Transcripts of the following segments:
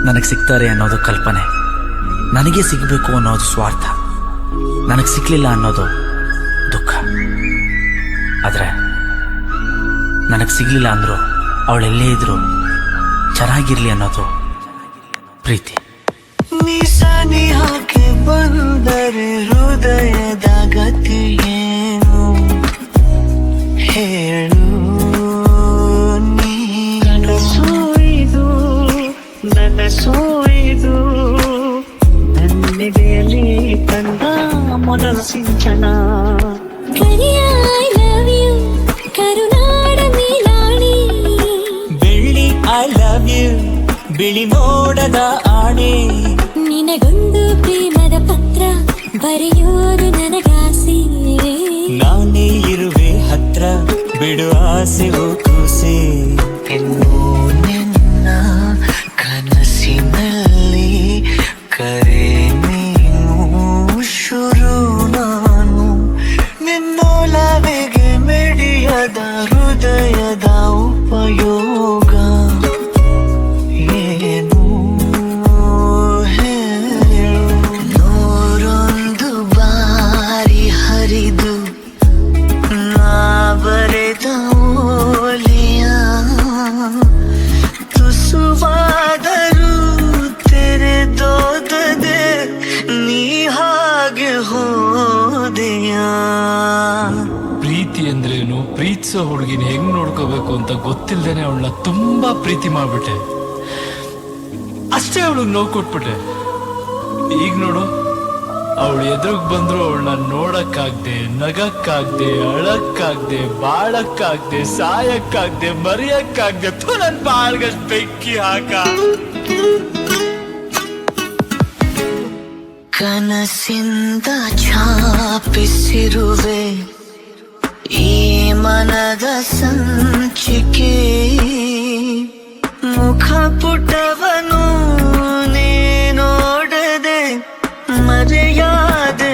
ನನಗೆ ಸಿಗ್ತಾರೆ ಅನ್ನೋದು ಕಲ್ಪನೆ, ನನಗೆ ಸಿಗಬೇಕು ಅನ್ನೋದು ಸ್ವಾರ್ಥ, ನನಗೆ ಸಿಕ್ಕಲಿಲ್ಲ ಅನ್ನೋದು ದುಃಖ. ಆದರೆ ನನಗೆ ಸಿಗಲಿಲ್ಲ ಅಂದರೂ ಅವಳೆಲ್ಲೇ ಇದ್ರು ಚೆನ್ನಾಗಿರ್ಲಿ ಅನ್ನೋದು ಪ್ರೀತಿ. ನಿಸನಿಯಾಕೆ ಬಂದರೆ ಹೃದಯದ ಗತಿಯೇನು ಹೇಳು ನೀ. ಸೋಯಿದು ನನ್ನ ಸೋಯಿದು ನನ್ನೆದೆಯಲ್ಲಿ ತಂದ ಮೊದಲ ಸಿಂಚನ. I love you ಕರುನಾಡ ನೀಲಾಣಿ. ಬೆಳ್ಳಿ ಐ ಲವ್ ಯು ಬಿಳಿ ಮೋಡದ ಆಣೆ. ನಿನಗೊಂದು ಪ್ರೇಮದ ಪತ್ರ ಬರೆಯೋದು ನನಗಾಸೆ. ನಾನೇ ಇರುವೆ ಹತ್ರ ಬಿಡು ಆಸೆ ಕೂಸೆ. ಇನ್ನು ನಿನ್ನ ಕನಸಿನಲ್ಲಿ ಕರೆ ನೀನು ಶುರು ನಾನು. ನಿನ್ನೊಲವಿಗೆ ಮಿಡಿಯದ ಹೃದಯದ ಉಪಯೋಗ ಏನು ಹೇಳು. ನೂರೊಂದು ಬಾರಿ ಹರಿದು ನಾ ಬರೆದ ಓಲಿಯ ತುಸುವಾದರೂ ತೆರೆದೋದದೆ ನೀ ಹಾಗೆ ಹೋದೆಯ. ಪ್ರೀತಿ ಅಂದ್ರೇನು, ಪ್ರೀತಿಸೋ ಹುಡುಗಿನ ಹೆಂಗ್ ನೋಡ್ಕೋಬೇಕು ಅಂತ ಗೊತ್ತಿಲ್ದೇನೆ ಅವಳನ್ನ ತುಂಬಾ ಪ್ರೀತಿ ಮಾಡ್ಬಿಟ್ಟೆ. ಅಷ್ಟೇ ಅವಳಿಗೆ ನೋವು ಕೊಟ್ಬಿಟ್ಟೆ. ಈಗ ನೋಡು, ಅವಳು ಎದುರುಗ್ ಬಂದ್ರು ಅವಳನ್ನ ನೋಡಕ್ಕಾಗ್ದೆ, ನಗಕ್ಕಾಗ್ದೆ, ಅಳಕ್ಕಾಗ್ದೆ, ಬಾಳಕ್ಕಾಗ್ದೆ, ಸಾಯಕ್ಕಾಗ್ದೆ, ಮರೆಯಕ್ಕಾಗ್ದೆ. ನನ್ ಬಾಳ್ಗಷ್ಟು ಬೆಂಕಿ ಹಾಕ. ಕನಸಿಂದ ಛಾಪಿಸಿರುವೆ ಈ ಮನದ ಸಂಚಿಕೆ. ಮುಖ ಪುಟವನು ನೀ ನೋಡದೆ ಮರೆಯಾದೆಯೇತಕ್ಕೆ.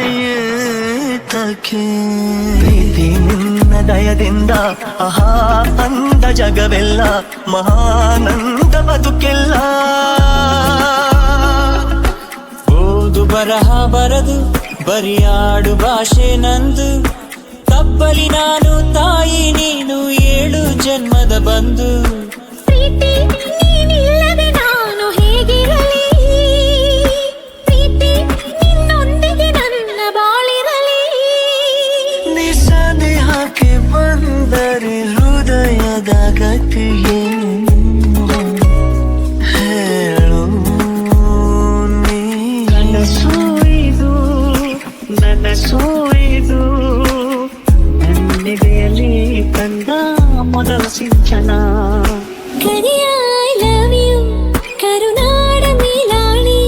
ಪ್ರೀತಿ ನಿನ್ನ ದಯದಿಂದ ಆಹಾ ಅಂದ ಜಗವೆಲ್ಲ ಮಹಾನಂದ ಬದುಕೆಲ್ಲ. ಓದು ಬರಹ ಬರದು ಬರಿಯಾಡು ಭಾಷೆ ನಂದು. ತಪ್ಪಲಿ ನಾನು ತಾಯಿ ನೀನು 7 ಜನ್ಮದ ಬಂದು. ಪ್ರೀತಿ ನೀನಿಲ್ಲದೆ ನಾನು ಹೇಗಿರಲಿ, ಪ್ರೀತಿ ನಿನ್ನೊಂದಿಗೆ ನನ್ನ ಬಾಳಿರಲಿ. ನಿಸನಿಯಾಕೆ ಬಂದರೆ ಹೃದಯದ ಗತಿಯೇನು ಹೇಳು ನೀ. ಸೋಯಿದು ನನ್ನ ಸೋಯಿದು ನನ್ನೆದೆಯಲ್ಲಿ ತಂದ ಮೊದಲ ಸಿಂಚನ. I love you ಕರುನಾಡ ನೀಲಾಣಿ.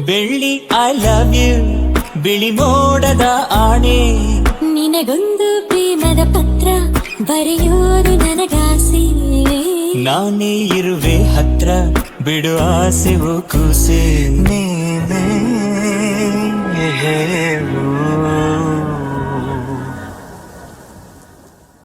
ಬೆಳ್ಳಿ ಐ ಲವ್ ಯು ಬಿಳಿ ಮೋಡದ ಆಣೆ. ನಿನಗೊಂದು ಪ್ರೇಮದ ಪತ್ರ ಬರೆಯೋದು ನನಗಾಸೆ. ನಾನೇ ಇರುವೆ ಹತ್ರ ಬಿಡು ಆಸೆ ಕೂಸೆ. ನೀನೇ ಹೇಳು